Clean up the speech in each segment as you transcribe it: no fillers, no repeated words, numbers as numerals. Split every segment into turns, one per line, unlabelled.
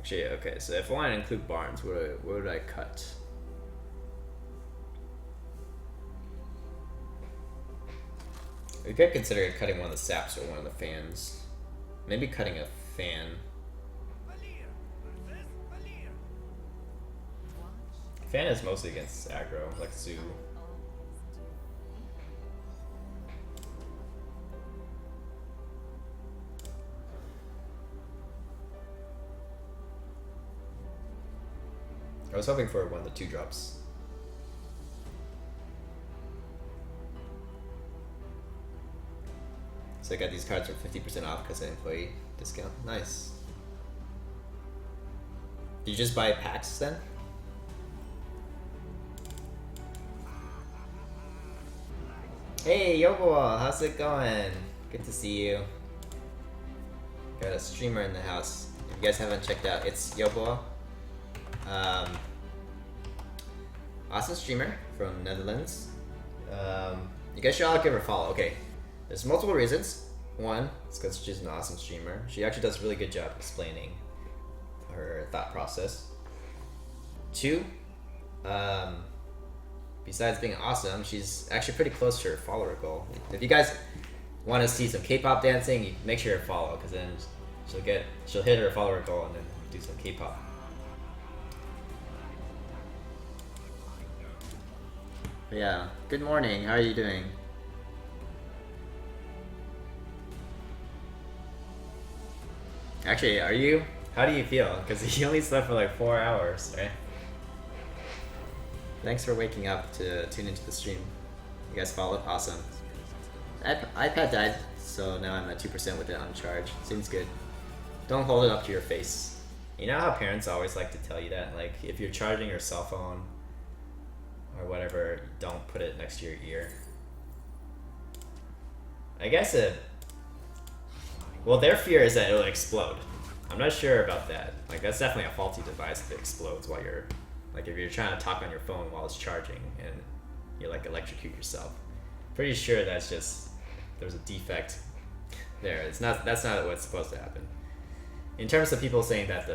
Actually, okay, so if I want to include barns, what would I cut? We could consider cutting one of the saps or one of the fans. Maybe cutting a fan. Fan is mostly against aggro, like Zoo. I was hoping for one of the 2-drops. So I got these cards for 50% off because of employee discount. Nice. Did you just buy packs then? Hey Yobo, how's it going? Good to see you. Got a streamer in the house. If you guys haven't checked out, it's Yobo. Awesome streamer from Netherlands. You guys should all give her a follow. Okay, there's multiple reasons. One, it's because she's an awesome streamer. She actually does a really good job explaining her thought process. Two, besides being awesome, she's actually pretty close to her follower goal. If you guys want to see some K-pop dancing, you make sure to follow, because then she'll hit her follower goal and then do some K-pop. Yeah. Good morning. How are you doing? Actually, are you? How do you feel? Because you only slept for like 4 hours, right? Thanks for waking up to tune into the stream. You guys followed? Awesome. iPad died, so now I'm at 2% with it on charge. Seems good. Don't hold it up to your face. You know how parents always like to tell you that? Like, if you're charging your cell phone or whatever, don't put it next to your ear. I guess well, their fear is that it'll explode. I'm not sure about that. Like, that's definitely a faulty device if it explodes while you're, like, if you're trying to talk on your phone while it's charging and you like electrocute yourself. Pretty sure that's just, there's a defect there. That's not what's supposed to happen. In terms of people saying that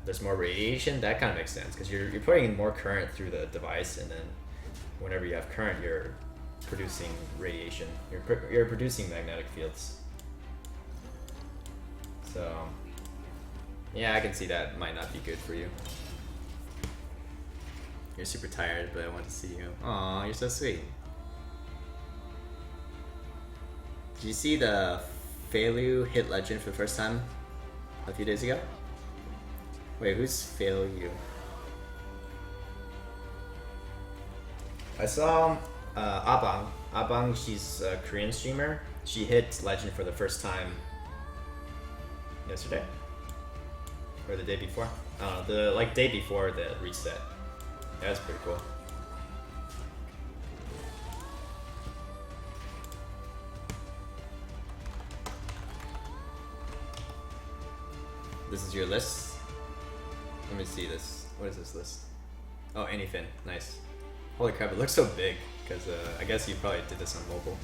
there's more radiation, that kind of makes sense, because you're putting in more current through the device, and then whenever you have current, you're producing radiation. You're producing magnetic fields. So, yeah, I can see that might not be good for you. You're super tired, but I want to see you. Aw, you're so sweet. Did you see the Feilu hit legend for the first time a few days ago? Wait, who's Feilu? I saw Abang. Abang, she's a Korean streamer. She hit legend for the first time yesterday? Or the day before? I don't know, the day before the reset. Yeah, that's pretty cool. This is your list? Let me see this. What is this list? Oh, anything. Nice. Holy crap, it looks so big, because I guess you probably did this on mobile.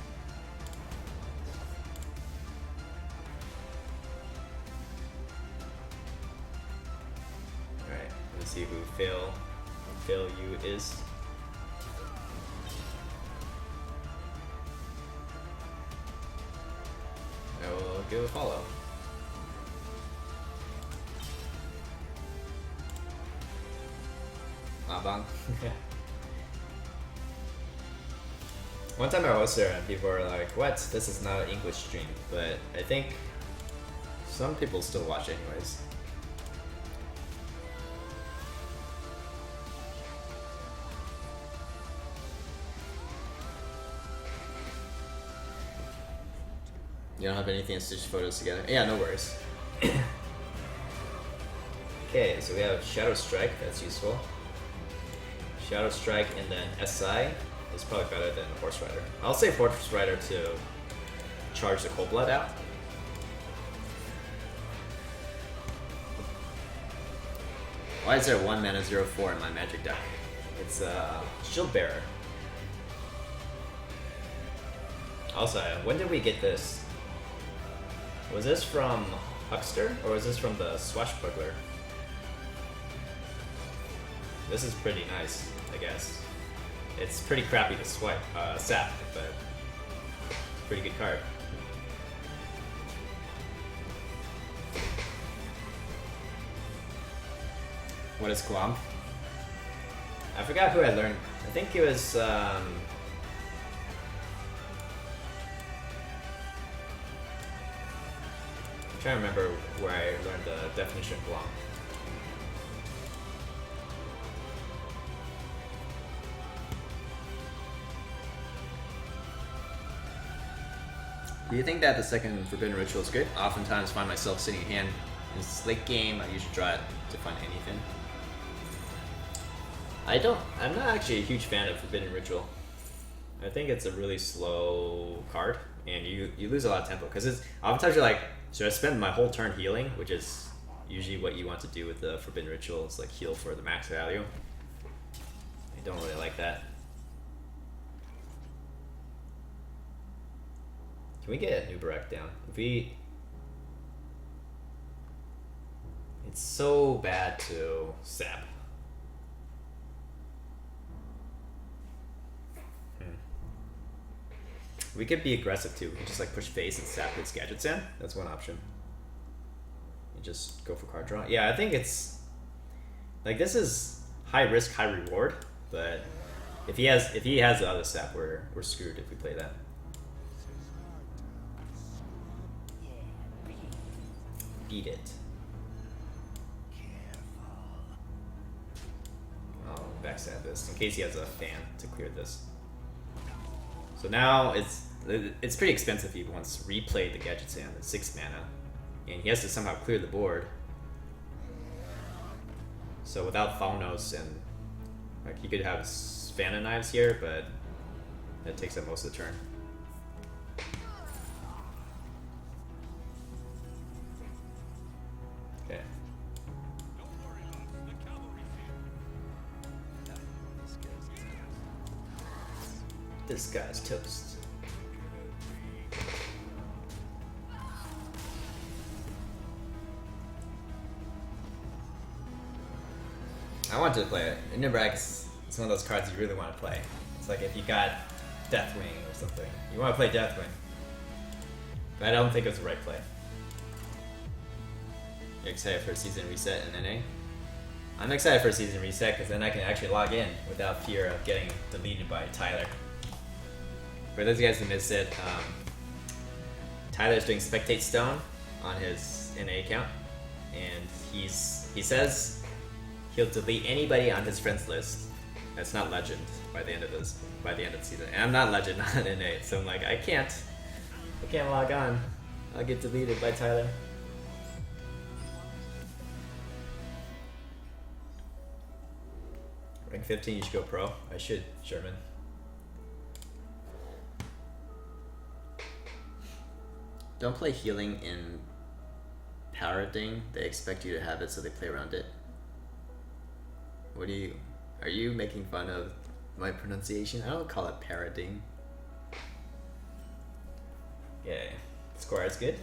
Alright, let's see who Fail You is. I will give a follow. Abang. One time I hosted her and people were like, what? This is not an English stream. But I think some people still watch anyways. You don't have anything to stitch photos together? Yeah, no worries. Okay, so we have Shadow Strike, that's useful. Shadow Strike and then SI is probably better than Horse Rider. I'll say Horse Rider to charge the Cold Blood out. Why is there 1 mana 0/4 in my magic deck? It's Shield Bearer. Also, when did we get this? Was this from Huckster or was this from the Swashbuckler? This is pretty nice, I guess. It's pretty crappy to sap, but pretty good card. What is Glomp? I forgot who I learned. I think it was I'm trying to remember where I learned the definition of Glomp.
Do you think that the second Forbidden Ritual is good? I oftentimes find myself sitting in hand in this late game. I usually draw it to find anything.
I'm not actually a huge fan of Forbidden Ritual. I think it's a really slow card, and you lose a lot of tempo because it's oftentimes you're like, should I spend my whole turn healing, which is usually what you want to do with the Forbidden Ritual, is like heal for the max value. I don't really like that. Can we get Nubarek down? It's so bad to sap. We could be aggressive too. We could just like push face and sap his gadgets in. That's one option. You just go for card draw. Yeah, I think it's like this is high risk, high reward. But if he has the other sap, we're screwed if we play that. Beat it. I'll backstab this in case he has a fan to clear this. So now it's pretty expensive if he wants to replay the Gadget Sand at 6 mana. And he has to somehow clear the board. So without Thalnos and like he could have Fana Knives here, but that takes up most of the turn. Okay. This guy's toast. I want to play it. Nubarek is one of those cards you really want to play. It's like if you got Deathwing or something. You want to play Deathwing. But I don't think it's the right play. You're excited for a season reset in NA? I'm excited for a season reset because then I can actually log in without fear of getting deleted by Tyler. For those of you guys who missed it, Tyler's doing Spectate Stone on his NA account, and he says he'll delete anybody on his friends list that's not legend by the end of the season. And I'm not legend on NA, so I'm like, I can't log on. I'll get deleted by Tyler. Rank 15, you should go pro. I should, Sherman.
Don't play healing in parroting. They expect you to have it, so they play around it. Are you making fun of my pronunciation? I don't call it parroting.
Yeah, Squire is good.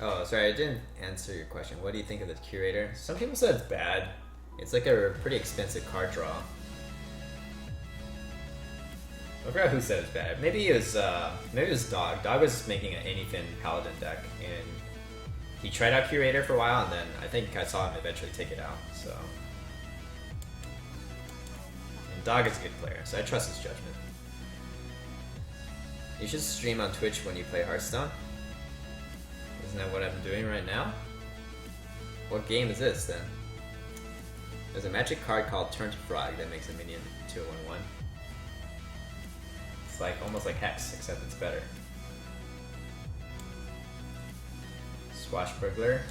Oh, sorry, I didn't answer your question. What do you think of the Curator? Some people said it's bad. It's like a pretty expensive card draw. I forgot who said it's bad. Maybe it was Dog. Dog was making an anything Paladin deck, and he tried out Curator for a while, and then I think I saw him eventually take it out. So, and Dog is a good player, so I trust his judgment. You should stream on Twitch when you play Hearthstone. Isn't that what I'm doing right now? What game is this then? There's a magic card called Turn to Frog that makes a minion 2/1/1. It's like almost like Hex, except it's better. Swashbuckler.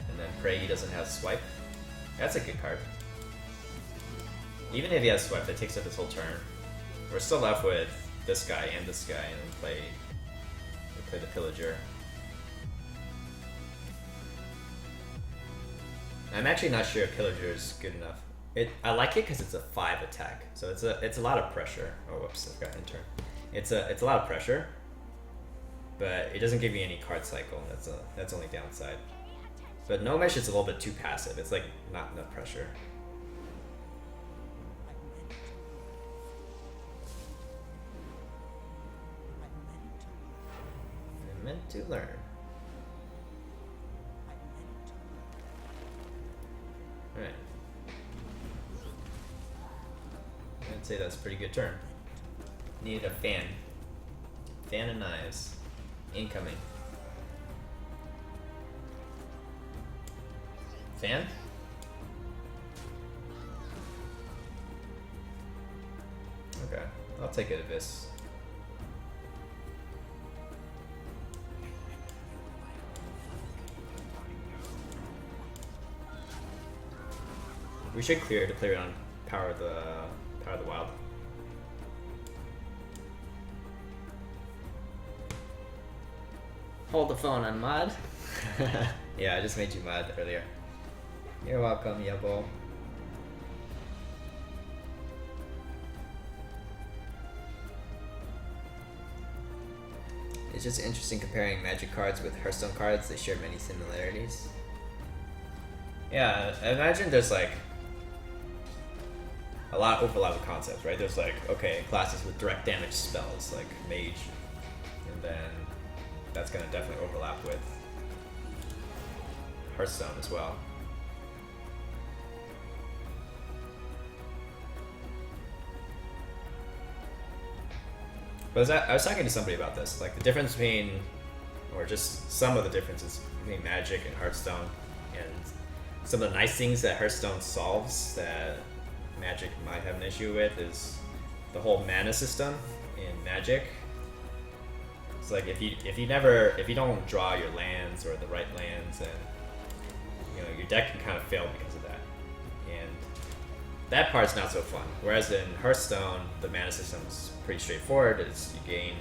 And then pray he doesn't have Swipe. That's a good card. Even if he has Swipe, that takes up his whole turn. We're still left with this guy, and then play the Pillager. I'm actually not sure if Pillager is good enough. I like it because it's a 5 attack, so it's a lot of pressure. Oh, whoops, I've got intern. It's a lot of pressure, but it doesn't give you any card cycle. That's only downside. But no mesh is a little bit too passive. It's like not enough pressure. I'm meant to learn. Alright. I'd say that's a pretty good turn. Needed a fan. Fan and knives. Incoming. Fan? Okay, I'll take it Abyss. We should clear to play around power of the wild.
Hold the phone on mod.
Yeah, I just made you mod earlier. You're welcome, Yabo. It's just interesting comparing Magic cards with Hearthstone cards. They share many similarities. Yeah, I imagine there's like a lot of overlap with concepts, right? There's like, okay, classes with direct damage spells, like Mage, and then that's gonna definitely overlap with Hearthstone as well. But I was talking to somebody about this, like the difference between, or just some of the differences between Magic and Hearthstone, and some of the nice things that Hearthstone solves that Magic might have an issue with is the whole mana system in Magic. It's like if you don't draw your lands or the right lands, and you know your deck can kind of fail because of that, and that part's not so fun. Whereas in Hearthstone, the mana system's pretty straightforward. It's you gain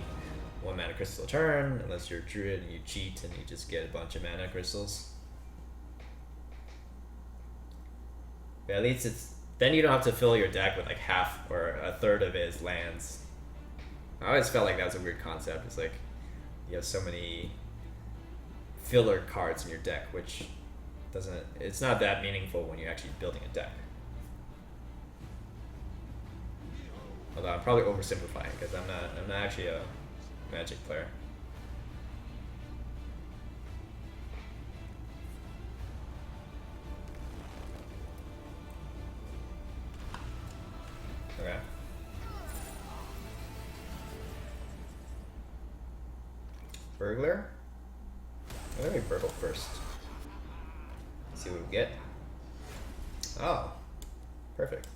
1 mana crystal a turn, unless you're a druid and you cheat and you just get a bunch of mana crystals. But at least then you don't have to fill your deck with like half or a third of it is lands. I always felt like that was a weird concept. It's like you have so many filler cards in your deck, which it's not that meaningful when you're actually building a deck. Although I'm probably oversimplifying because I'm not actually a Magic player. Okay. Burglar? Let me burgle first. See what we get. Oh, perfect.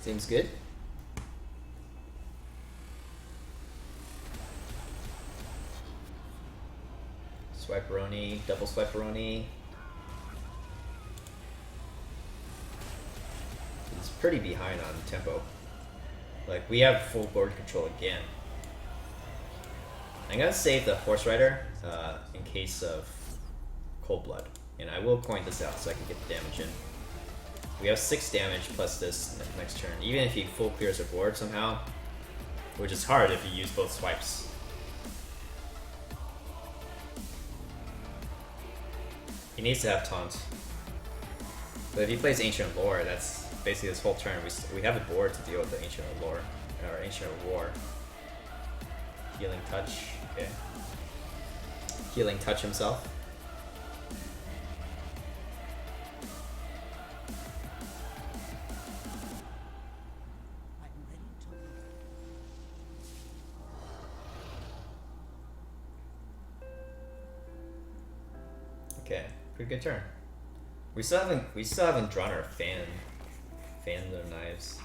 Seems good. Swiperoni, double swiperoni. He's pretty behind on tempo. Like, we have full board control again. I'm gonna save the Horse Rider in case of Cold Blood. And I will point this out so I can get the damage in. We have 6 damage plus this next turn, even if he full clears a board somehow, which is hard if you use both swipes. He needs to have taunt. But if he plays Ancient Lore, that's basically this whole turn. We have a board to deal with the Ancient Lore, or Ancient War. Healing Touch, okay. Healing Touch himself. Okay, pretty good turn. We still haven't drawn our fan their knives.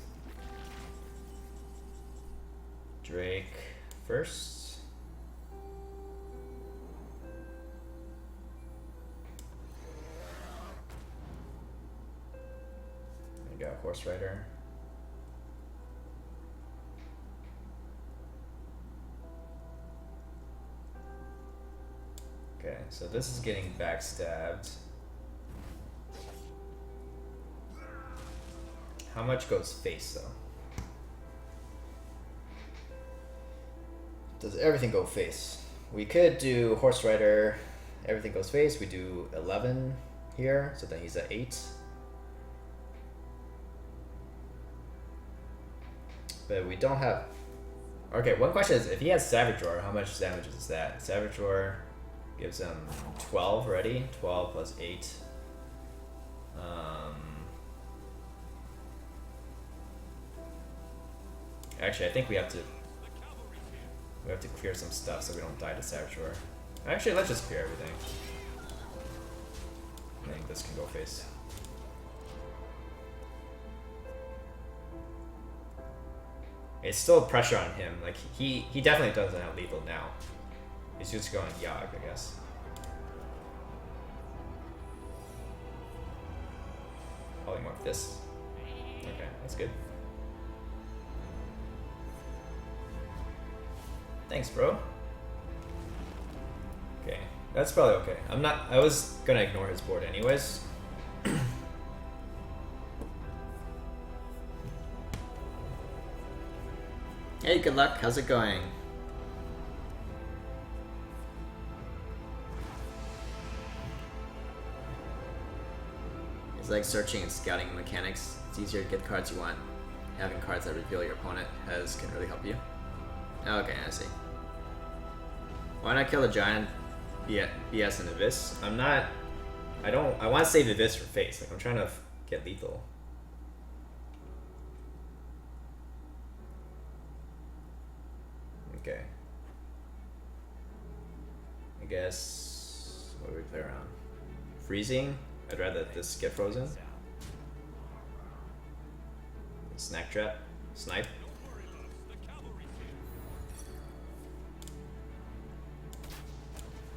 Drake first. I got Horse Rider. Okay, so this is getting backstabbed. How much goes face though? Does everything go face? We could do horse rider. Everything goes face. We do 11 here, so then he's at 8. But we don't have. Okay, one question is if he has Savage Roar, how much damage is that? Savage Roar gives him 12 already. 12 plus 8. Actually, I think we have to clear some stuff so we don't die to Savage Roar. Actually, let's just clear everything. I think this can go face. It's still pressure on him. Like he definitely doesn't have lethal now. He's just going Yogg, I guess. Polymorph this. Okay, that's good. Thanks, bro. Okay, that's probably okay. I was gonna ignore his board anyways.
Hey, good luck. How's it going? It's like searching and scouting mechanics. It's easier to get cards you want. Having cards that reveal your opponent can really help you. Okay, I see. Why not kill a giant BS and Abyss?
I want to save Abyss for face. Like I'm trying to get lethal. Okay. I guess what do we play around? Freezing? I'd rather this get frozen. Snack trap. Snipe.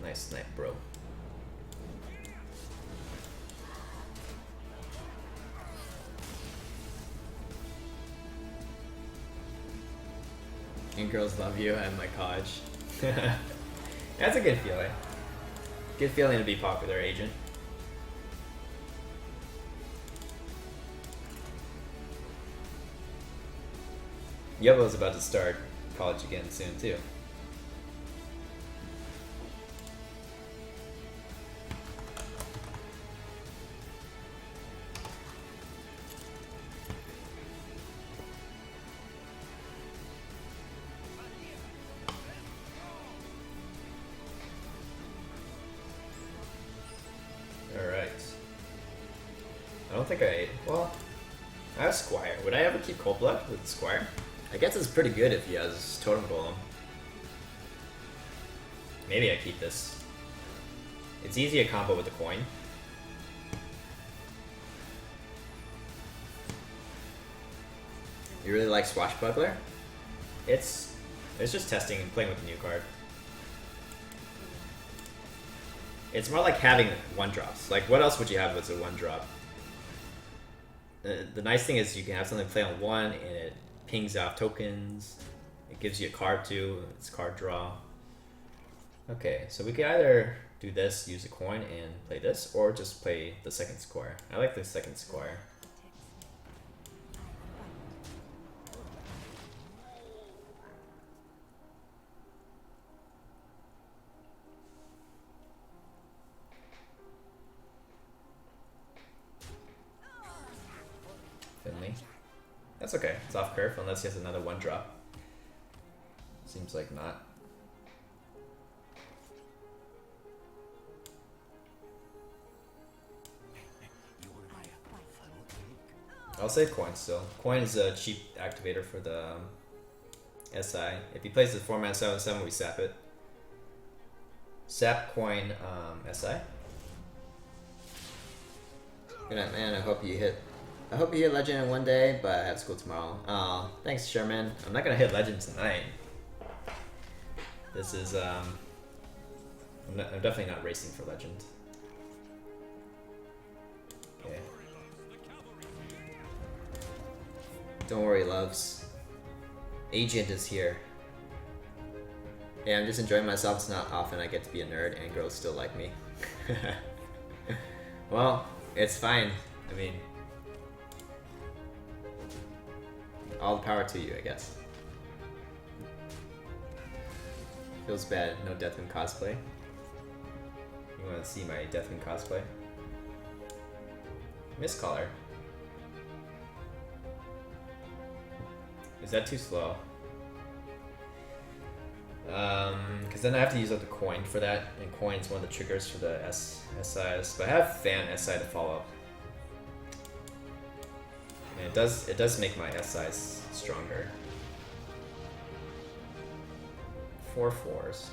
Nice snipe, bro.
And girls love you at my college.
That's a good feeling. Good feeling to be popular, agent. Yebo's about to start college again soon too. I have Squire. Would I ever keep Cold Blood with Squire?
I guess it's pretty good if he has Totem Golem.
Maybe I keep this. It's easy to combo with the coin.
You really like Swashbuckler?
It's just testing and playing with a new card. It's more like having one drops. Like what else would you have with a one drop? The nice thing is you can have something play on one and it pings off tokens. It gives you a card too. It's card draw. Okay, so we could either do this, use a coin and play this, or just play the second Squire. I like the second Squire. Finley. That's okay. It's off curve unless he has another one drop. Seems like not. I'll save coin still. Coin is a cheap activator for the SI. If he plays the 4-mana 7/7, we sap it. Sap coin SI.
Good night, man. I hope you hit Legend in one day, but I have school tomorrow. Oh, thanks, Sherman.
I'm not gonna hit Legend tonight. This is I'm definitely not racing for Legend. Okay.
Don't worry, loves. Agent is here. Yeah, I'm just enjoying myself. It's not often I get to be a nerd and girls still like me.
Well, it's fine. I mean,
All the power to you, I guess. Feels bad, no Deathwind cosplay.
You want to see my Deathwind cosplay? Mistcaller. Is that too slow? Because then I have to use up the coin for that, and coin's one of the triggers for the SIs. But I have Fan SI to follow. And it does make my SIs stronger. 4 4s.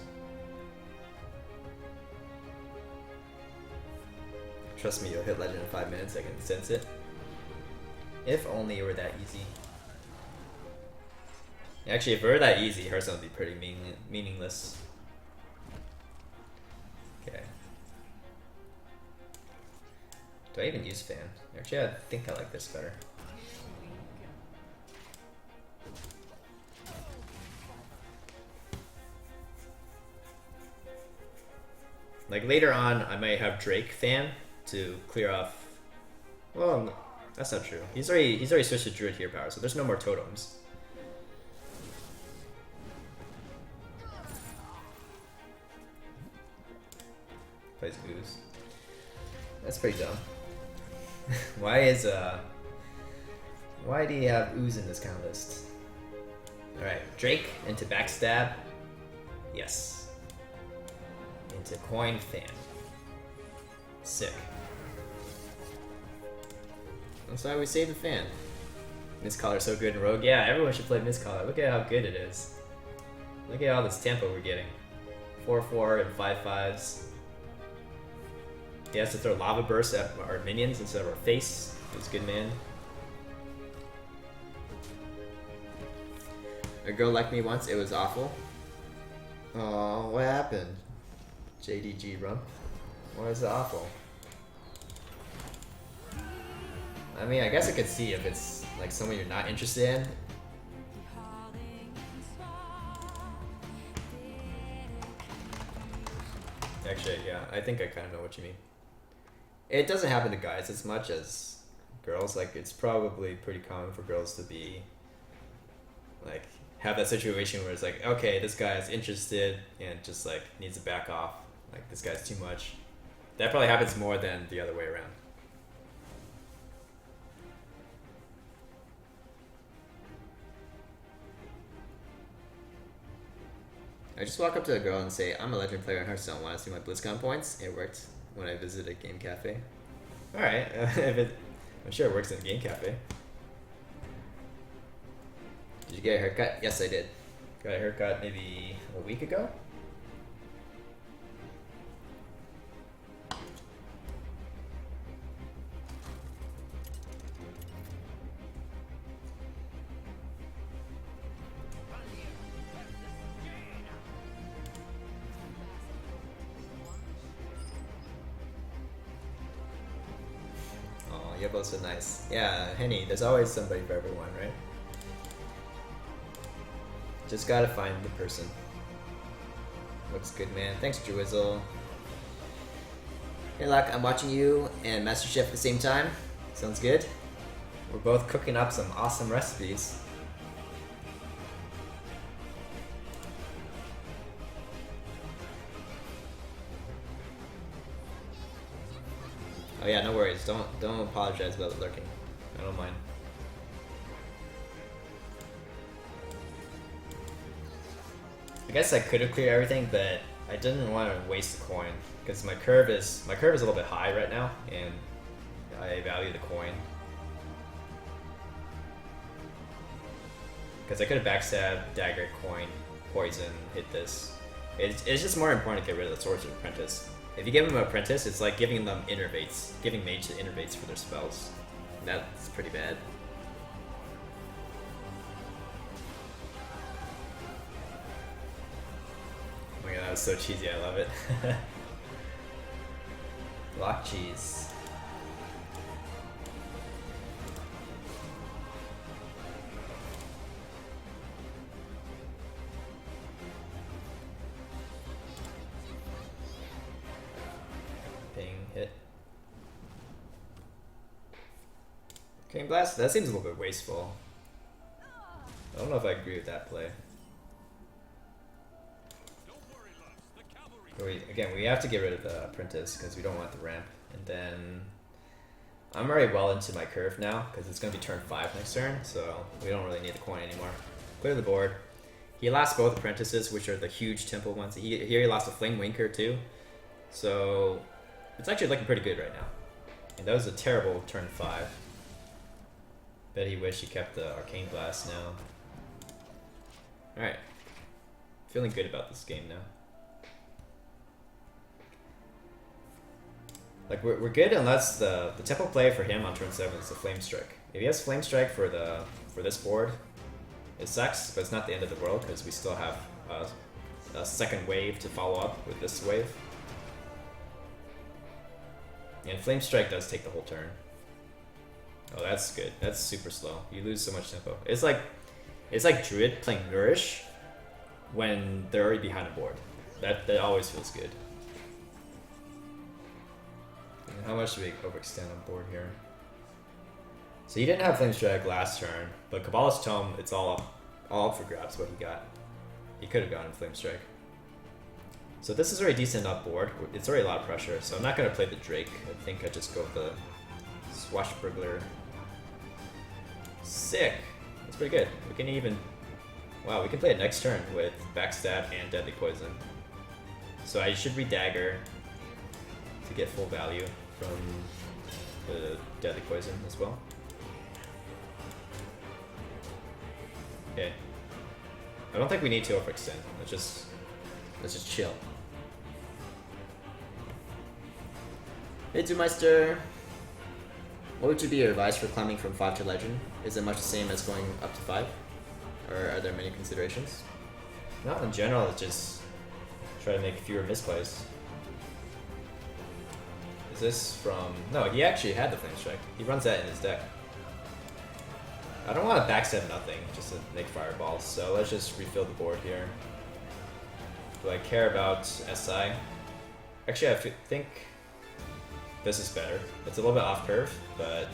Trust me, you'll hit legend in 5 minutes, I can sense it. If only it were that easy. Actually, if it were that easy, Hearthstone would be pretty meaningless. Okay. Do I even use Fan? Actually, I think I like this better. Like later on, I might have Drake Fan to clear off. Well, no, that's not true. He's already switched to Druid Hero Power, so there's no more totems. Plays Ooze. That's pretty dumb. Why do you have Ooze in this kind of list? Alright, Drake into Backstab. Yes. Into Coin Fan. Sick. That's why we saved the Fan. Mistcaller so good in Rogue. Yeah, everyone should play Mistcaller. Look at how good it is. Look at all this tempo we're getting. 4-4 and 5-5s. He has to throw Lava Burst at our minions instead of our face. He's a good man.
A girl liked me once, it was awful.
Oh, what happened? JDG Rump? Why is it awful? I mean, I guess I could see if it's like someone you're not interested in. Actually, yeah, I think I kind of know what you mean. It doesn't happen to guys as much as girls. Like, it's probably pretty common for girls to be, like, have that situation where it's like, okay, this guy's interested and just, like, needs to back off. Like, this guy's too much. That probably happens more than the other way around.
I just walk up to a girl and say, I'm a legend player in Hearthstone, want to see my BlizzCon points? It worked when I visited a game cafe.
Alright, I'm sure it works in a game cafe.
Did you get a haircut? Yes, I did.
Got a haircut maybe a week ago? You're both so nice. Yeah, Henny, there's always somebody for everyone, right? Just gotta find the person. Looks good, man. Thanks, Drizzle.
Hey, Luck, I'm watching you and Master Chef at the same time. Sounds good.
We're both cooking up some awesome recipes. Oh yeah, no worries. Don't apologize about lurking. I don't mind. I guess I could have cleared everything, but I didn't want to waste the coin because my curve is a little bit high right now, and I value the coin. Because I could have backstabbed, dagger, coin, poison, hit this. It's just more important to get rid of the Sorcerer Apprentice. If you give them an Apprentice, it's like giving them innervates, giving mage the innervates for their spells.
That's pretty bad.
Oh my god, that was so cheesy, I love it. Block cheese. Hit. King Blast? That seems a little bit wasteful. I don't know if I agree with that play. But again, we have to get rid of the apprentice because we don't want the ramp. And then I'm already well into my curve now because it's going to be turn 5 next turn, so we don't really need the coin anymore. Clear the board. He lost both apprentices, which are the huge temple ones. Here he lost a flame winker too, so it's actually looking pretty good right now. And that was a terrible turn 5. Bet he wished he kept the arcane blast now. All right, feeling good about this game now. Like we're good unless the tempo play for him on turn 7 is the flame strike. If he has flame strike for this board, it sucks, but it's not the end of the world because we still have a second wave to follow up with this wave. And flame strike does take the whole turn. Oh, that's good. That's super slow. You lose so much tempo. It's like Druid playing Nourish when they're already behind the board. That always feels good. How much do we overextend on board here? So he didn't have Flame Strike last turn, but Kabbalah's Tome, it's all up for grabs what he got. He could have gotten Flame Strike. So this is already decent up board. It's already a lot of pressure, so I'm not going to play the Drake. I think I just go with the Swashbuckler. Sick! That's pretty good. We can even... Wow, we can play it next turn with Backstab and Deadly Poison. So I should re-Dagger to get full value from the Deadly Poison as well. Okay. I don't think we need to overextend. Let's just chill. Hey Zoomeister! What would be your advice for climbing from 5 to Legend? Is it much the same as going up to 5? Or are there many considerations? Not in general, it's just try to make fewer misplays. Is this from... No, he actually had the Flame Strike. He runs that in his deck. I don't want to backstab nothing just to make fireballs, so let's just refill the board here. Do I care about SI? Actually, I think this is better. It's a little bit off curve, but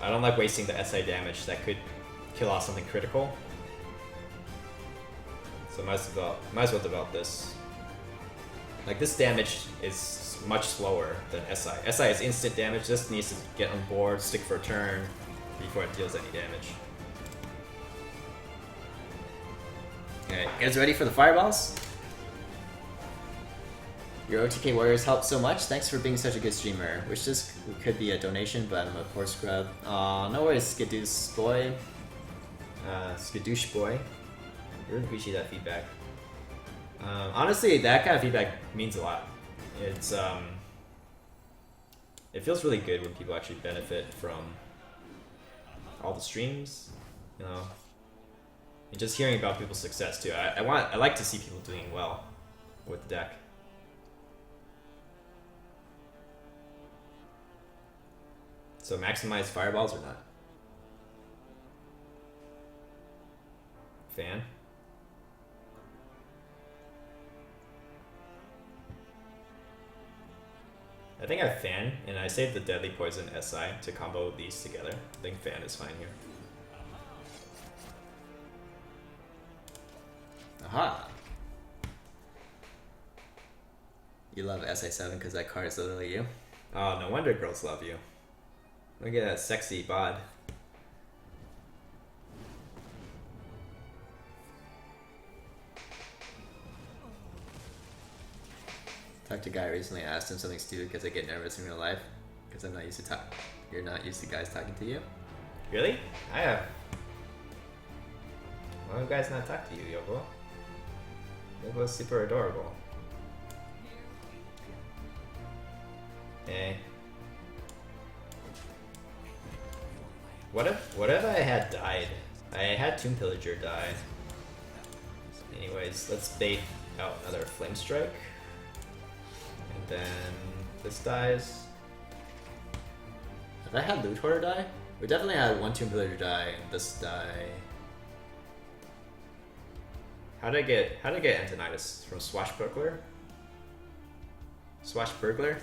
I don't like wasting the SI damage that could kill off something critical. So might as well develop this. Like this damage is much slower than SI. SI is instant damage, just needs to get on board, stick for a turn before it deals any damage. Alright, you guys ready for the fireballs? Your OTK Warriors helped so much. Thanks for being such a good streamer. Wish this could be a donation, but I'm a poor scrub. Aw, no worries, Skadoosh boy. Skadoosh boy. I really appreciate that feedback. Honestly, that kind of feedback means a lot. It's it feels really good when people actually benefit from all the streams, you know, and just hearing about people's success too. I like to see people doing well with the deck. So maximize fireballs or not? Fan? I think I Fan, and I saved the Deadly Poison SI to combo these together. I think Fan is fine here. Aha! You love SI7 because that card is literally you? Oh, no wonder girls love you. Look at that sexy bod. Talked to a guy recently, I asked him something stupid because I get nervous in real life. Because I'm not used to talk. You're not used to guys talking to you? Really? I have. Why do guys not talk to you, Yobo? Yobo's super adorable. Eh. What if I had died? I had Tomb Pillager die. Anyways, let's bait out another Flame Strike. And then this dies. Have I had Loot Hoarder die? We definitely had one Tomb Pillager die and this die. How did I get Antonidas? From Swashbuckler? Swashbuckler?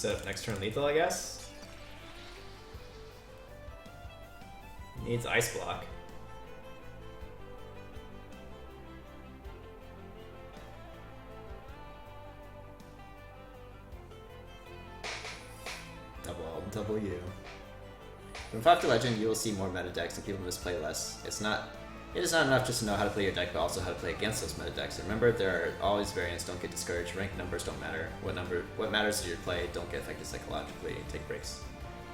set up next turn lethal, I guess. Needs ice block.
Double you. From 5 to Legend, you will see more meta decks and people misplay less. It is not enough just to know how to play your deck, but also how to play against those meta decks. And remember, there are always variants. Don't get discouraged. Rank numbers don't matter. What matters is your play. Don't get affected psychologically. Take breaks.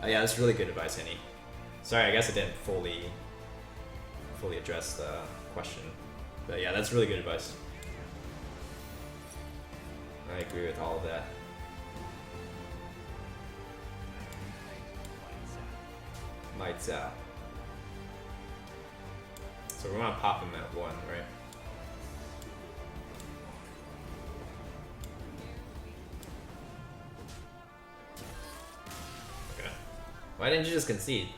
Oh yeah, that's really good advice, Henny. Sorry, I guess I didn't fully address the question, but yeah, that's really good advice. I agree with all of that. Lights out. So we want to pop him at 1, right? Okay. Why didn't you just concede?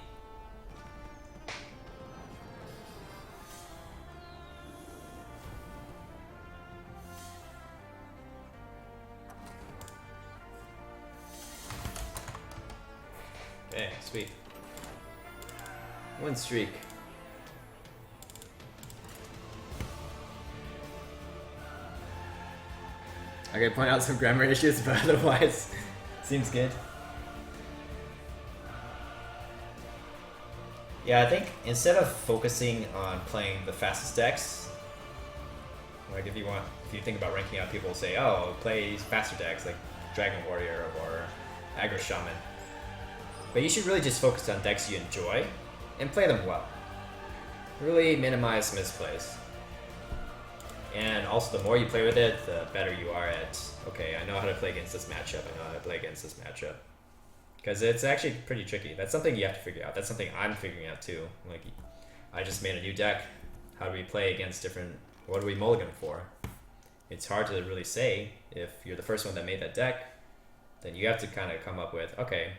Okay, sweet. Win streak.
I gotta point out some grammar issues, but otherwise, seems good.
Yeah, I think instead of focusing on playing the fastest decks, like if you think about ranking out, people will say, oh, play faster decks like Dragon Warrior or Aggro Shaman. But you should really just focus on decks you enjoy and play them well. Really minimize misplays. And also, the more you play with it, the better you are at, okay, I know how to play against this matchup, I know how to play against this matchup. Because it's actually pretty tricky. That's something you have to figure out. That's something I'm figuring out too. Like, I just made a new deck. How do we play against different, what do we mulligan for? It's hard to really say. If you're the first one that made that deck, then you have to kind of come up with, okay,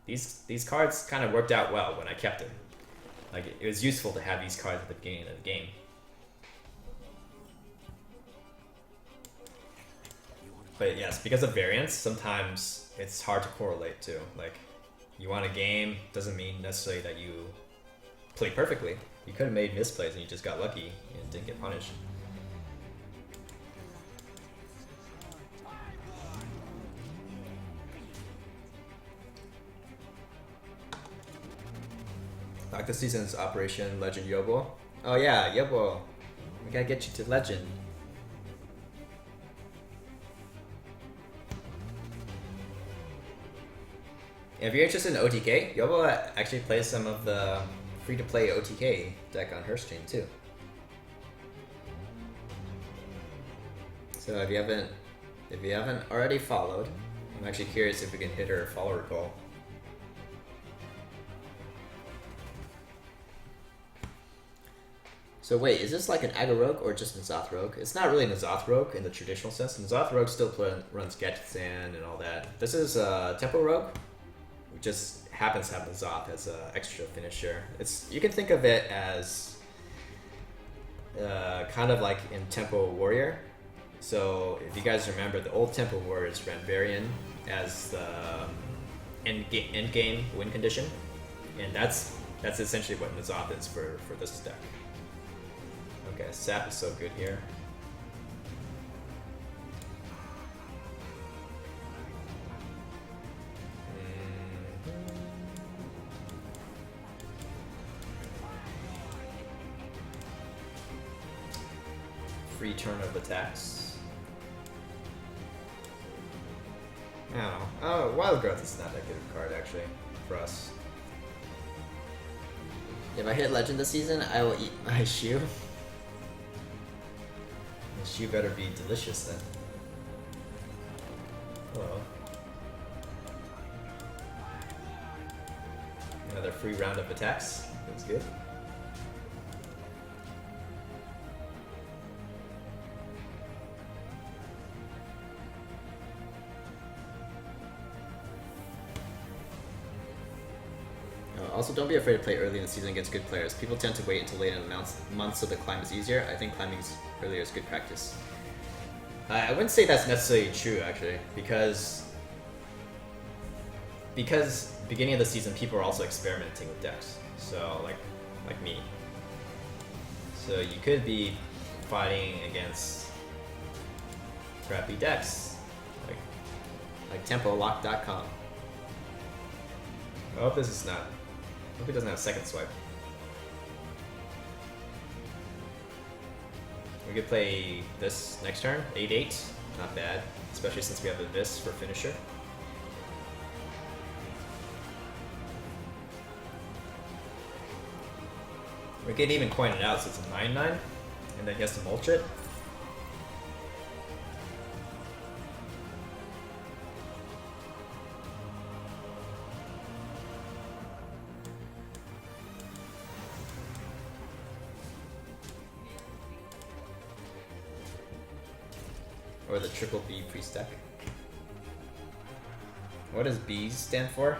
these cards kind of worked out well when I kept them. Like, it was useful to have these cards at the beginning of the game. But yes, because of variance, sometimes it's hard to correlate too. Like, you won a game doesn't mean necessarily that you played perfectly. You could have made misplays and you just got lucky and didn't get punished. Back this season's Operation Legend Yobo. Oh yeah, Yobo. We gotta get you to Legend. If you're interested in OTK, Yobo actually plays some of the free-to-play OTK deck on her stream too. So if you haven't already followed, I'm actually curious if we can hit her follower goal. So wait, is this like an Aggro Rogue or just N'Zoth Rogue? It's not really N'Zoth Rogue in the traditional sense. N'Zoth Rogue still runs Getsan and all that. This is TempoLOK Rogue. It just happens to have N'Zoth as an extra finisher. You can think of it as kind of like in Tempo Warrior. So if you guys remember, the old Tempo Warriors ran Varian as the end game win condition, and that's essentially what N'Zoth is for this deck. Okay, Sap is so good here. Free turn of attacks. I don't know. Oh, Wild Growth is not that good of a card actually for us.
If I hit Legend this season, I will eat my shoe.
The shoe better be delicious then. Hello. Another free round of attacks. That's good.
Also, don't be afraid to play early in the season against good players. People tend to wait until late in the month so the climb is easier. I think climbing earlier is good practice.
I wouldn't say that's necessarily true, actually, because because beginning of the season, people are also experimenting with decks. So like me. So you could be fighting against crappy decks,
Like TempoLOK.com.
I hope this is not. I hope it doesn't have second swipe. We could play this next turn, 8/8. Not bad, especially since we have Abyss for finisher. We could even coin it out so it's a 9/9, and then he has to mulch it. Or the triple B priest deck. What does B's stand for?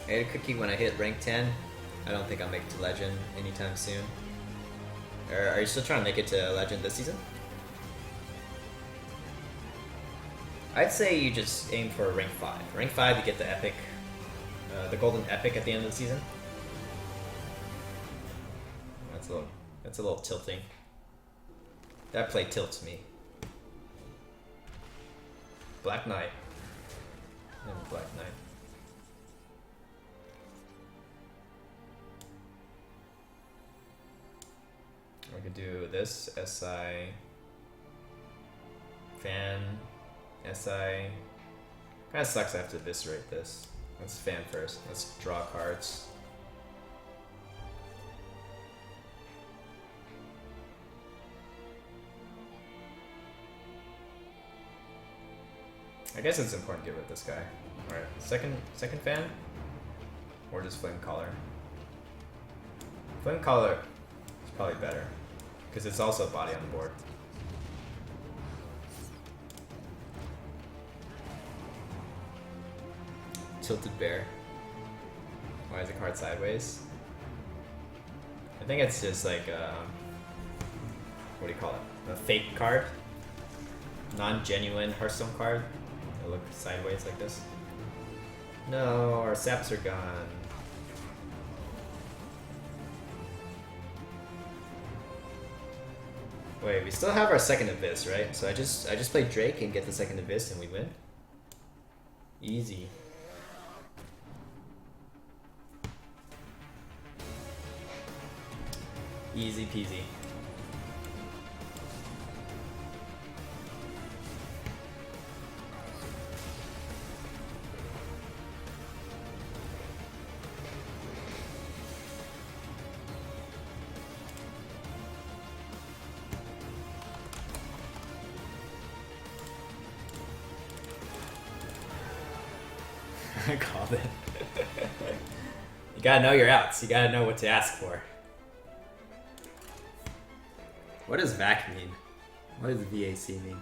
I ate a cookie when I hit rank 10. I don't think I'll make it to legend anytime soon. Are you still trying to make it to legend this season? I'd say you just aim for rank 5. Rank 5 you get the epic, the golden epic at the end of the season. That's a little tilting. That play tilts me. Black Knight. And Black Knight. We could do this, SI, Fan, SI. Kinda sucks I have to eviscerate this. Let's Fan first. Let's draw cards. I guess it's important to get rid of this guy. Alright, second Fan? Or just Flame Caller? Flame Caller is probably better, because it's also a body on the board. Tilted Bear. Why is the card sideways? I think it's just like what do you call it? A fake card? Non-genuine Hearthstone card. It'll look sideways like this. No, our saps are gone. Wait, we still have our second Abyss, right? So I just play Drake and get the second Abyss and we win? Easy. Easy peasy. I called it. You gotta know your outs. You gotta know what to ask for.
What does VAC mean? What does VAC mean?